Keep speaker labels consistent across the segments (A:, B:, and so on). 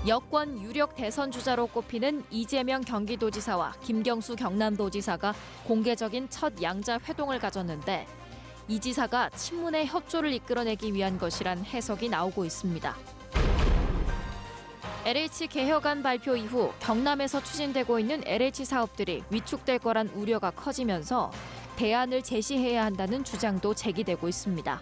A: 여권 유력 대선 주자로 꼽히는 이재명 경기도지사와 김경수 경남도지사가 공개적인 첫 양자 회동을 가졌는데 이 지사가 친문의 협조를 이끌어내기 위한 것이란 해석이 나오고 있습니다. LH 개혁안 발표 이후 경남에서 추진되고 있는 LH 사업들이 위축될 거란 우려가 커지면서 대안을 제시해야 한다는 주장도 제기되고 있습니다.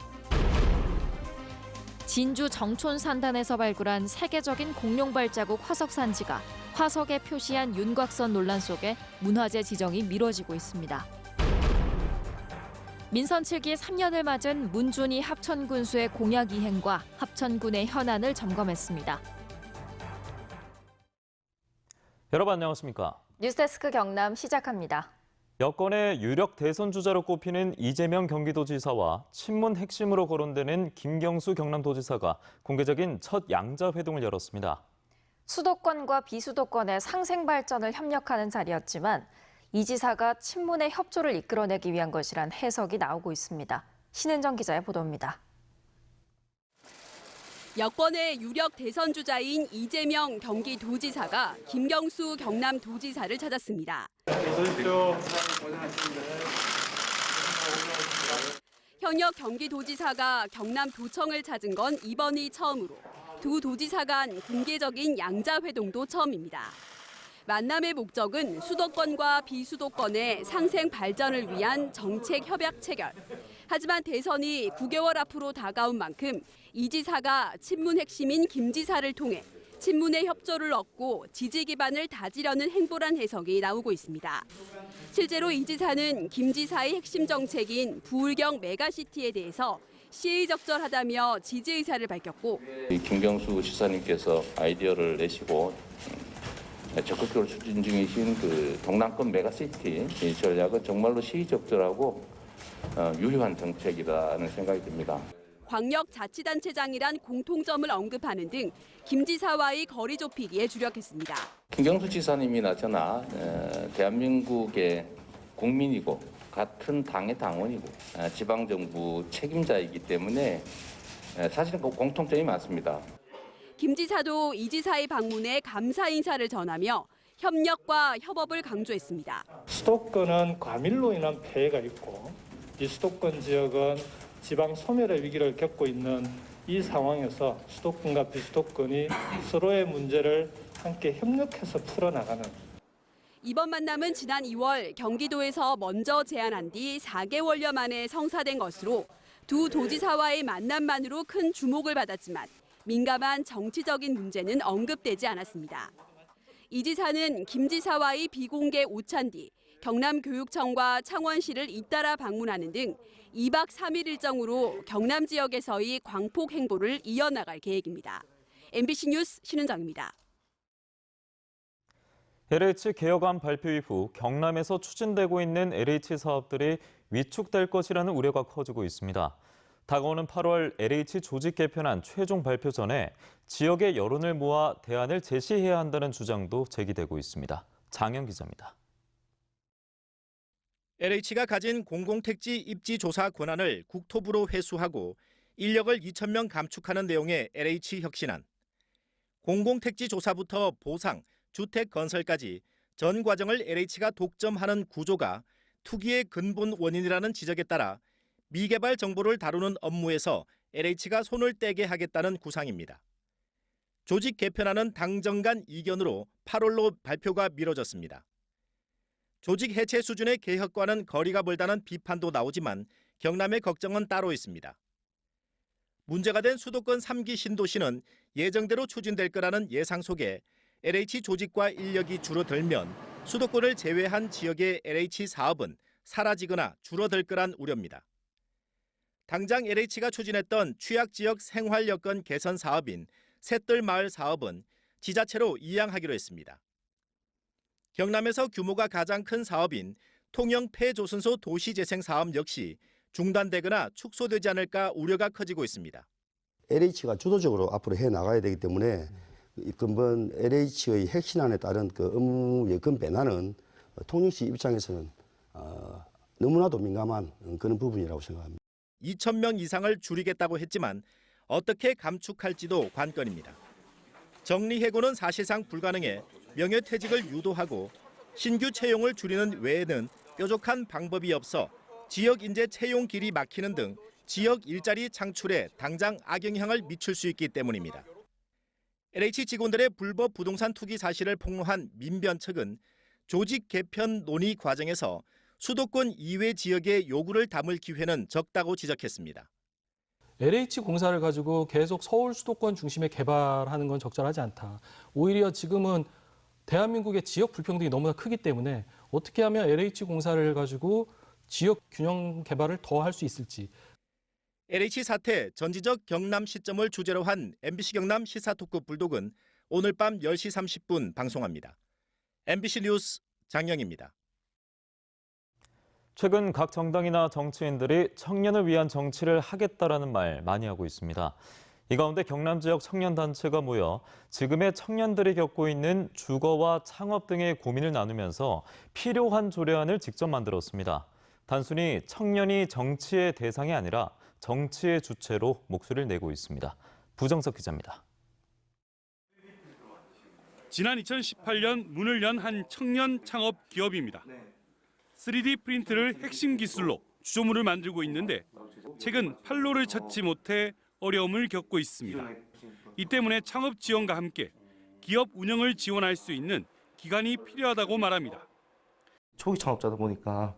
A: 진주 정촌 산단에서 발굴한 세계적인 공룡 발자국 화석 산지가 화석에 표시한 윤곽선 논란 속에 문화재 지정이 미뤄지고 있습니다. 민선 7기 3년을 맞은 문준희 합천군수의 공약 이행과 합천군의 현안을 점검했습니다.
B: 여러분 안녕하십니까?
A: 뉴스데스크 경남 시작합니다.
B: 여권의 유력 대선 주자로 꼽히는 이재명 경기도지사와 친문 핵심으로 거론되는 김경수 경남도지사가 공개적인 첫 양자 회동을 열었습니다.
A: 수도권과 비수도권의 상생 발전을 협력하는 자리였지만 이 지사가 친문의 협조를 이끌어내기 위한 것이란 해석이 나오고 있습니다. 신은정 기자의 보도입니다.
C: 여권의 유력 대선 주자인 이재명 경기도지사가 김경수 경남도지사를 찾았습니다. 현역 경기도지사가 경남도청을 찾은 건 이번이 처음으로 두 도지사 간 공개적인 양자 회동도 처음입니다. 만남의 목적은 수도권과 비수도권의 상생 발전을 위한 정책 협약 체결. 하지만 대선이 9개월 앞으로 다가온 만큼 이 지사가 친문 핵심인 김 지사를 통해 친문의 협조를 얻고 지지 기반을 다지려는 행보란 해석이 나오고 있습니다. 실제로 이 지사는 김 지사의 핵심 정책인 부울경 메가시티에 대해서 시의적절하다며 지지 의사를 밝혔고
D: 김경수 지사님께서 아이디어를 내시고 적극적으로 추진 중이신 동남권 메가시티 전략은 정말로 시의적절하고 유효한 정책이라는 생각이 듭니다.
C: 광역자치단체장이란 공통점을 언급하는 등 김 지사와의 거리 좁히기에 주력했습니다.
D: 김경수 지사님이나 저나 대한민국의 국민이고 같은 당의 당원이고 지방정부 책임자이기 때문에 사실은 공통점이 많습니다.
C: 김 지사도 이 지사의 방문에 감사 인사를 전하며 협력과 협업을 강조했습니다.
E: 수도권은 과밀로 인한 폐해가 있고 비수도권 지역은 지방 소멸의 위기를 겪고 있는 이 상황에서 수도권과 비수도권이 서로의 문제를 함께 협력해서 풀어나가는.
C: 이번 만남은 지난 2월 경기도에서 먼저 제안한 뒤 4개월여 만에 성사된 것으로 두 도지사와의 만남만으로 큰 주목을 받았지만 민감한 정치적인 문제는 언급되지 않았습니다. 이 지사는 김 지사와의 비공개 오찬 뒤 경남교육청과 창원시를 잇따라 방문하는 등 2박 3일 일정으로 경남 지역에서의 광폭 행보를 이어나갈 계획입니다. MBC 뉴스 신은정입니다.
B: LH 개혁안 발표 이후 경남에서 추진되고 있는 LH 사업들이 위축될 것이라는 우려가 커지고 있습니다. 다가오는 8월 LH 조직 개편안 최종 발표 전에 지역의 여론을 모아 대안을 제시해야 한다는 주장도 제기되고 있습니다. 장현 기자입니다.
F: LH가 가진 공공택지 입지 조사 권한을 국토부로 회수하고 인력을 2,000명 감축하는 내용의 LH 혁신안. 공공택지 조사부터 보상, 주택 건설까지 전 과정을 LH가 독점하는 구조가 투기의 근본 원인이라는 지적에 따라 미개발 정보를 다루는 업무에서 LH가 손을 떼게 하겠다는 구상입니다. 조직 개편안은 당정 간 이견으로 8월로 발표가 미뤄졌습니다. 조직 해체 수준의 개혁과는 거리가 멀다는 비판도 나오지만 경남의 걱정은 따로 있습니다. 문제가 된 수도권 3기 신도시는 예정대로 추진될 거라는 예상 속에 LH 조직과 인력이 줄어들면 수도권을 제외한 지역의 LH 사업은 사라지거나 줄어들 거란 우려입니다. 당장 LH가 추진했던 취약지역 생활여건 개선 사업인 샛들마을 사업은 지자체로 이양하기로 했습니다. 경남에서 규모가 가장 큰 사업인 통영 폐조선소 도시재생 사업 역시 중단되거나 축소되지 않을까 우려가 커지고 있습니다.
G: LH가 주도적으로 앞으로 해나가야 되기 때문에 근본 LH의 혁신안에 따른 업무 여건 배나는 통영시 입장에서는 너무나도 민감한 그런 부분이라고 생각합니다.
F: 2,000명 이상을 줄이겠다고 했지만 어떻게 감축할지도 관건입니다. 정리해고는 사실상 불가능해 명예퇴직을 유도하고 신규 채용을 줄이는 외에는 뾰족한 방법이 없어 지역 인재 채용 길이 막히는 등 지역 일자리 창출에 당장 악영향을 미칠 수 있기 때문입니다. LH 직원들의 불법 부동산 투기 사실을 폭로한 민변 측은 조직 개편 논의 과정에서 수도권 이외 지역의 요구를 담을 기회는 적다고 지적했습니다.
H: LH공사를 가지고 계속 서울 수도권 중심에 개발하는 건 적절하지 않다. 오히려 지금은 대한민국의 지역 불평등이 너무나 크기 때문에 어떻게 하면 LH공사를 가지고 지역 균형 개발을 더 할 수 있을지.
F: LH 사태 전지적 경남 시점을 주제로 한 MBC 경남 시사토크 불독은 오늘 밤 10시 30분 방송합니다. MBC 뉴스 장영입니다.
B: 최근 각 정당이나 정치인들이 청년을 위한 정치를 하겠다라는 말 많이 하고 있습니다. 이 가운데 경남 지역 청년단체가 모여 지금의 청년들이 겪고 있는 주거와 창업 등의 고민을 나누면서 필요한 조례안을 직접 만들었습니다. 단순히 청년이 정치의 대상이 아니라 정치의 주체로 목소리를 내고 있습니다. 부정석 기자입니다.
I: 지난 2018년 문을 연 한 청년 창업 기업입니다. 3D 프린트를 핵심 기술로 주조물을 만들고 있는데 최근 판로를 찾지 못해 어려움을 겪고 있습니다. 이 때문에 창업 지원과 함께 기업 운영을 지원할 수 있는 기관이 필요하다고 말합니다.
J: 초기 창업자다 보니까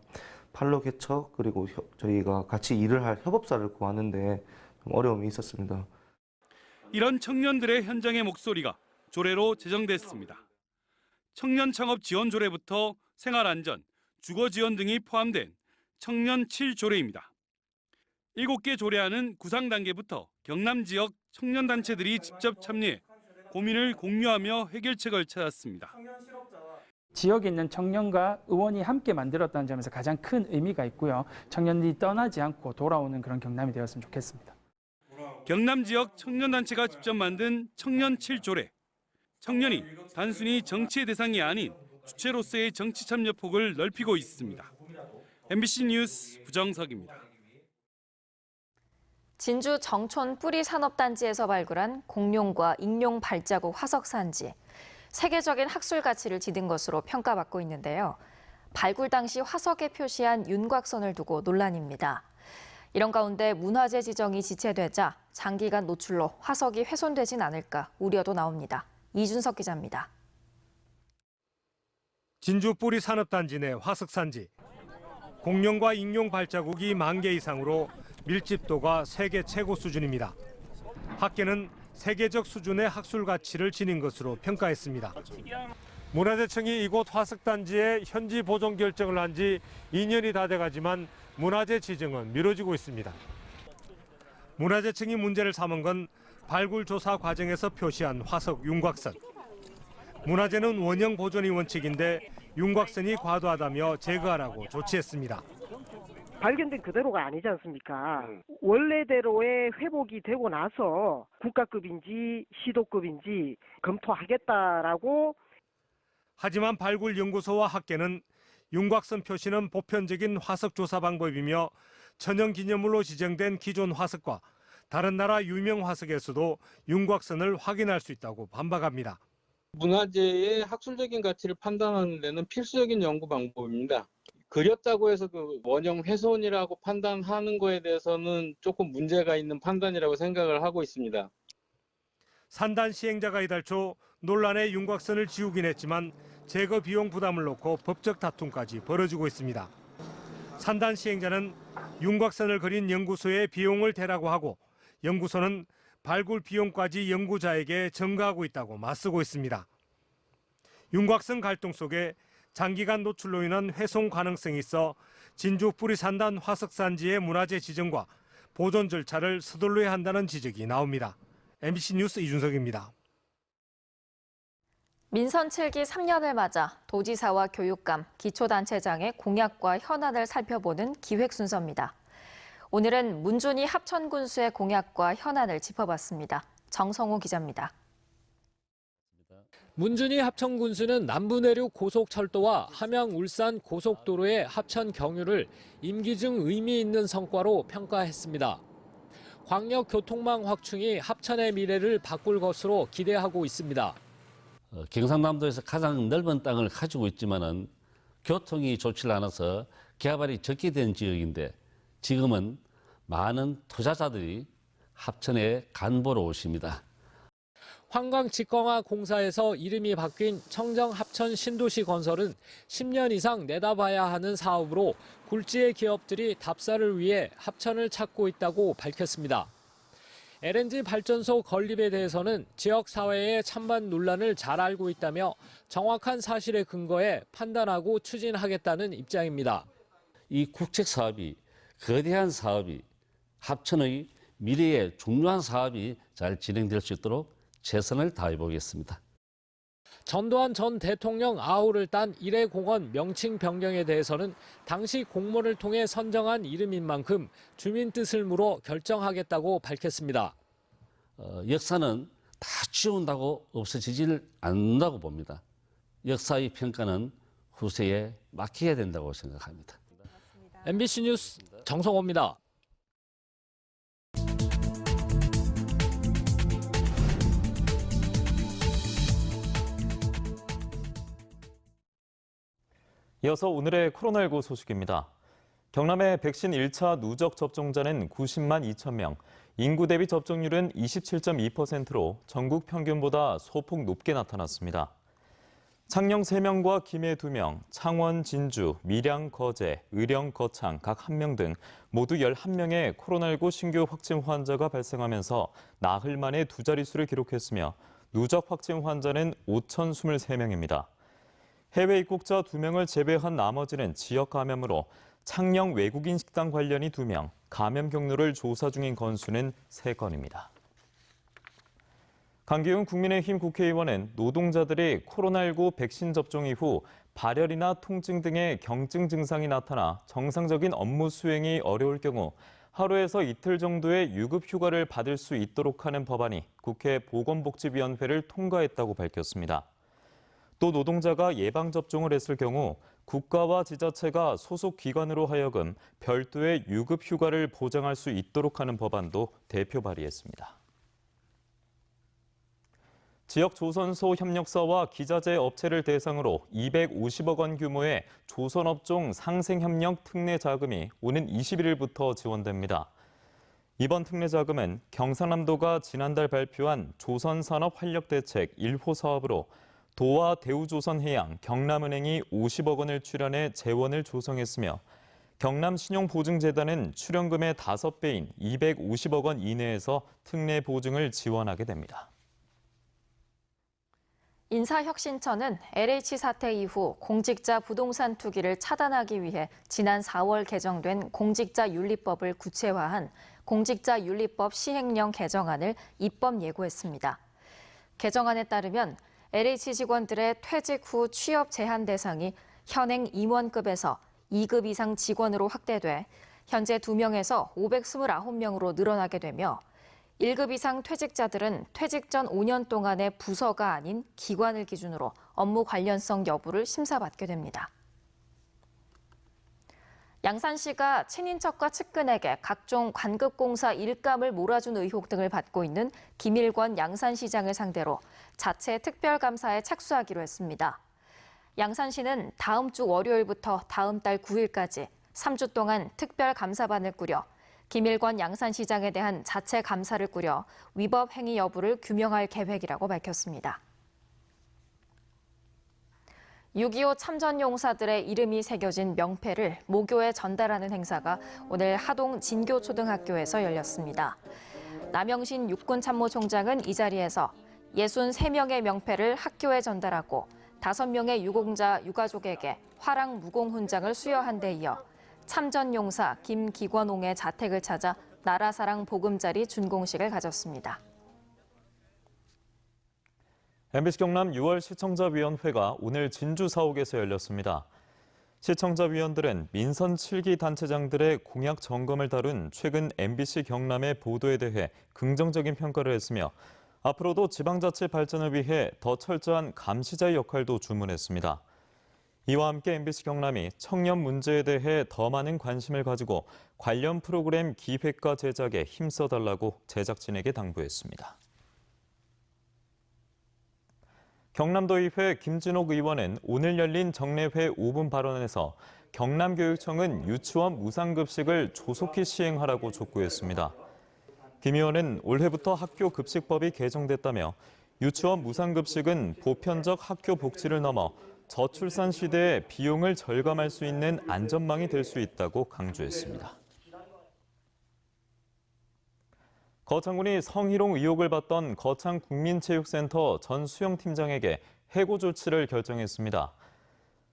J: 판로 개척 그리고 저희가 같이 일을 할 협업사를 구하는데 좀 어려움이 있었습니다.
I: 이런 청년들의 현장의 목소리가 조례로 제정됐습니다. 청년 창업 지원 조례부터 생활안전, 주거 지원 등이 포함된 청년 7조례입니다. 7개 조례안은 구상 단계부터 경남 지역 청년단체들이 직접 참여해 고민을 공유하며 해결책을 찾았습니다.
K: 지역에 있는 청년과 의원이 함께 만들었다는 점에서 가장 큰 의미가 있고요. 청년들이 떠나지 않고 돌아오는 그런 경남이 되었으면 좋겠습니다.
I: 경남 지역 청년단체가 직접 만든 청년 7조례. 청년이 단순히 정치의 대상이 아닌 주체로서의 정치 참여 폭을 넓히고 있습니다. MBC 뉴스 부정석입니다.
A: 진주 정촌 뿌리산업단지에서 발굴한 공룡과 익룡 발자국 화석산지. 세계적인 학술 가치를 지닌 것으로 평가받고 있는데요. 발굴 당시 화석에 표시한 윤곽선을 두고 논란입니다. 이런 가운데 문화재 지정이 지체되자 장기간 노출로 화석이 훼손되진 않을까 우려도 나옵니다. 이준석 기자입니다.
L: 진주 뿌리산업단지 내 화석산지. 공룡과 익룡 발자국이 10,000개 이상으로 밀집도가 세계 최고 수준입니다. 학계는 세계적 수준의 학술 가치를 지닌 것으로 평가했습니다. 문화재청이 이곳 화석단지에 현지 보존 결정을 한 지 2년이 다 돼가지만 문화재 지정은 미뤄지고 있습니다. 문화재청이 문제를 삼은 건 발굴 조사 과정에서 표시한 화석 윤곽선. 문화재는 원형 보존이 원칙인데 윤곽선이 과도하다며 제거하라고 조치했습니다.
M: 발견된 그대로가 아니지 않습니까? 원래대로의 회복이 되고 나서 국가급인지 시도급인지 검토하겠다라고.
L: 하지만 발굴연구소와 학계는 윤곽선 표시는 보편적인 화석 조사 방법이며 천연기념물로 지정된 기존 화석과 다른 나라 유명 화석에서도 윤곽선을 확인할 수 있다고 반박합니다.
N: 문화재의 학술적인 가치를 판단하는 데는 필수적인 연구 방법입니다. 그렸다고 해서 그 원형 훼손이라고 판단하는 거에 대해서는 조금 문제가 있는 판단이라고 생각을 하고 있습니다.
L: 산단 시행자가 이달 초 논란의 윤곽선을 지우긴 했지만 제거 비용 부담을 놓고 법적 다툼까지 벌어지고 있습니다. 산단 시행자는 윤곽선을 그린 연구소에 비용을 대라고 하고 연구소는 발굴 비용까지 연구자에게 전가하고 있다고 맞서고 있습니다. 윤곽선 갈등 속에 장기간 노출로 인한 훼손 가능성이 있어 진주 뿌리산단 화석산지의 문화재 지정과 보존 절차를 서둘러야 한다는 지적이 나옵니다. MBC 뉴스 이준석입니다.
A: 민선 7기 3년을 맞아 도지사와 교육감, 기초단체장의 공약과 현안을 살펴보는 기획 순서입니다. 오늘은 문준희 합천군수의 공약과 현안을 짚어봤습니다. 정성호 기자입니다.
O: 문준희 합천군수는 남부내륙 고속철도와 함양 울산 고속도로의 합천 경유를 임기 중 의미 있는 성과로 평가했습니다. 광역교통망 확충이 합천의 미래를 바꿀 것으로 기대하고 있습니다.
P: 경상남도에서 가장 넓은 땅을 가지고 있지만은 교통이 좋지 않아서 개발이 적게 된 지역인데 지금은 많은 투자자들이 합천에 간보러 오십니다.
O: 환광직광화 공사에서 이름이 바뀐 청정 합천 신도시 건설은 10년 이상 내다봐야 하는 사업으로 굴지의 기업들이 답사를 위해 합천을 찾고 있다고 밝혔습니다. LNG 발전소 건립에 대해서는 지역 사회의 찬반 논란을 잘 알고 있다며 정확한 사실에 근거해 판단하고 추진하겠다는 입장입니다.
P: 이 국책 사업이 거대한 사업이 합천의 미래의 중요한 사업이 잘 진행될 수 있도록 최선을 다해 보겠습니다.
O: 전두환 전 대통령 아우를 딴 일회공원 명칭 변경에 대해서는 당시 공모를 통해 선정한 이름인 만큼 주민 뜻을 물어 결정하겠다고 밝혔습니다.
P: 역사는 다 지운다고 없어지질 않는다고 봅니다. 역사의 평가는 후세에 맡겨야 된다고 생각합니다.
O: MBC 뉴스 정성호입니다.
B: 이어서 오늘의 코로나19 소식입니다. 경남의 백신 1차 누적 접종자는 90만 2천 명, 인구 대비 접종률은 27.2%로 전국 평균보다 소폭 높게 나타났습니다. 창녕 3명과 김해 2명, 창원, 진주, 밀양, 거제, 의령, 거창 각 1명 등 모두 11명의 코로나19 신규 확진 환자가 발생하면서 나흘 만에 두 자릿수를 기록했으며 누적 확진 환자는 5,023명입니다. 해외 입국자 2명을 제외한 나머지는 지역 감염으로 창녕 외국인 식당 관련이 2명, 감염 경로를 조사 중인 건수는 3건입니다. 강기훈 국민의힘 국회의원은 노동자들이 코로나19 백신 접종 이후 발열이나 통증 등의 경증 증상이 나타나 정상적인 업무 수행이 어려울 경우 하루에서 이틀 정도의 유급 휴가를 받을 수 있도록 하는 법안이 국회 보건복지위원회를 통과했다고 밝혔습니다. 또 노동자가 예방접종을 했을 경우 국가와 지자체가 소속 기관으로 하여금 별도의 유급 휴가를 보장할 수 있도록 하는 법안도 대표 발의했습니다. 지역 조선소 협력사와 기자재 업체를 대상으로 250억 원 규모의 조선업종 상생협력 특례 자금이 오는 21일부터 지원됩니다. 이번 특례 자금은 경상남도가 지난달 발표한 조선산업활력대책 1호 사업으로 도와 대우조선해양, 경남은행이 50억 원을 출연해 재원을 조성했으며 경남신용보증재단은 출연금의 5배인 250억 원 이내에서 특례 보증을 지원하게 됩니다.
A: 인사혁신처는 LH 사태 이후 공직자 부동산 투기를 차단하기 위해 지난 4월 개정된 공직자윤리법을 구체화한 공직자윤리법 시행령 개정안을 입법 예고했습니다. 개정안에 따르면 LH 직원들의 퇴직 후 취업 제한 대상이 현행 임원급에서 2급 이상 직원으로 확대돼 현재 2명에서 529명으로 늘어나게 되며 1급 이상 퇴직자들은 퇴직 전 5년 동안의 부서가 아닌 기관을 기준으로 업무 관련성 여부를 심사받게 됩니다. 양산시가 친인척과 측근에게 각종 관급공사 일감을 몰아준 의혹 등을 받고 있는 김일권 양산시장을 상대로 자체 특별감사에 착수하기로 했습니다. 양산시는 다음 주 월요일부터 다음 달 9일까지 3주 동안 특별감사반을 꾸려 김일권 양산시장에 대한 자체 감사를 꾸려 위법 행위 여부를 규명할 계획이라고 밝혔습니다. 6.25 참전용사들의 이름이 새겨진 명패를 모교에 전달하는 행사가 오늘 하동 진교초등학교에서 열렸습니다. 남영신 육군참모총장은 이 자리에서 63명의 명패를 학교에 전달하고 5명의 유공자 유가족에게 화랑 무공훈장을 수여한 데 이어 참전용사 김기권옹의 자택을 찾아 나라사랑 보금자리 준공식을 가졌습니다.
B: MBC 경남 6월 시청자위원회가 오늘 진주 사옥에서 열렸습니다. 시청자위원들은 민선 7기 단체장들의 공약 점검을 다룬 최근 MBC 경남의 보도에 대해 긍정적인 평가를 했으며 앞으로도 지방자치 발전을 위해 더 철저한 감시자의 역할도 주문했습니다. 이와 함께 MBC 경남이 청년 문제에 대해 더 많은 관심을 가지고 관련 프로그램 기획과 제작에 힘써달라고 제작진에게 당부했습니다. 경남도의회 김진옥 의원은 오늘 열린 정례회 5분 발언에서 경남교육청은 유치원 무상급식을 조속히 시행하라고 촉구했습니다. 김 의원은 올해부터 학교급식법이 개정됐다며 유치원 무상급식은 보편적 학교 복지를 넘어 저출산 시대에 비용을 절감할 수 있는 안전망이 될 수 있다고 강조했습니다. 거창군이 성희롱 의혹을 받던 거창국민체육센터 전 수영팀장에게 해고 조치를 결정했습니다.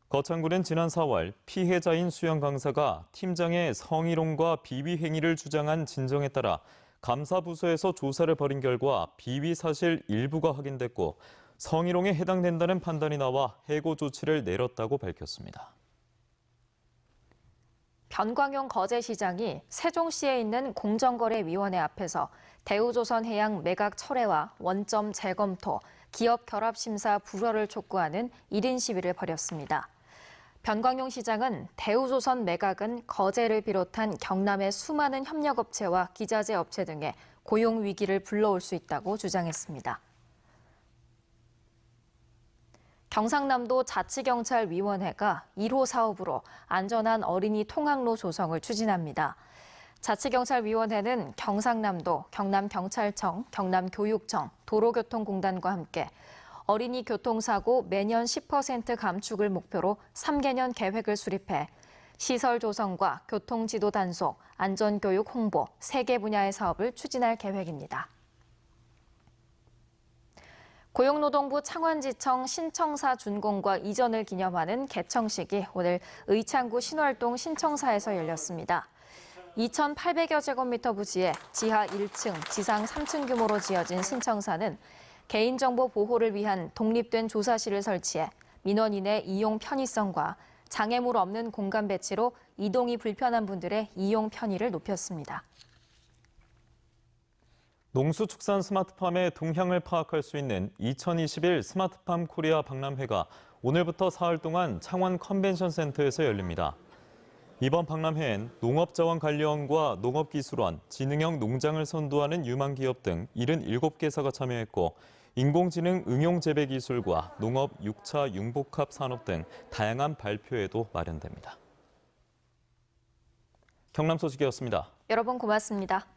B: 거창군은 지난 4월 피해자인 수영 강사가 팀장의 성희롱과 비위 행위를 주장한 진정에 따라 감사부서에서 조사를 벌인 결과 비위 사실 일부가 확인됐고 성희롱에 해당된다는 판단이 나와 해고 조치를 내렸다고 밝혔습니다.
A: 변광용 거제시장이 세종시에 있는 공정거래위원회 앞에서 대우조선해양 매각 철회와 원점 재검토, 기업 결합 심사 불허를 촉구하는 1인 시위를 벌였습니다. 변광용 시장은 대우조선 매각은 거제를 비롯한 경남의 수많은 협력업체와 기자재 업체 등의 고용 위기를 불러올 수 있다고 주장했습니다. 경상남도 자치경찰위원회가 1호 사업으로 안전한 어린이 통학로 조성을 추진합니다. 자치경찰위원회는 경상남도, 경남경찰청, 경남교육청, 도로교통공단과 함께 어린이 교통사고 매년 10% 감축을 목표로 3개년 계획을 수립해 시설 조성과 교통지도 단속, 안전교육 홍보 3개 분야의 사업을 추진할 계획입니다. 고용노동부 창원지청 신청사 준공과 이전을 기념하는 개청식이 오늘 의창구 신월동 신청사에서 열렸습니다. 2,800여 제곱미터 부지에 지하 1층, 지상 3층 규모로 지어진 신청사는 개인정보 보호를 위한 독립된 조사실을 설치해 민원인의 이용 편의성과 장애물 없는 공간 배치로 이동이 불편한 분들의 이용 편의를 높였습니다.
B: 농수축산 스마트팜의 동향을 파악할 수 있는 2021 스마트팜 코리아 박람회가 오늘부터 사흘 동안 창원 컨벤션 센터에서 열립니다. 이번 박람회엔 농업자원관리원과 농업기술원, 지능형 농장을 선도하는 유망 기업 등 77개사가 참여했고 인공지능 응용 재배 기술과 농업 6차 융복합 산업 등 다양한 발표회도 마련됩니다. 경남 소식이었습니다.
A: 여러분 고맙습니다.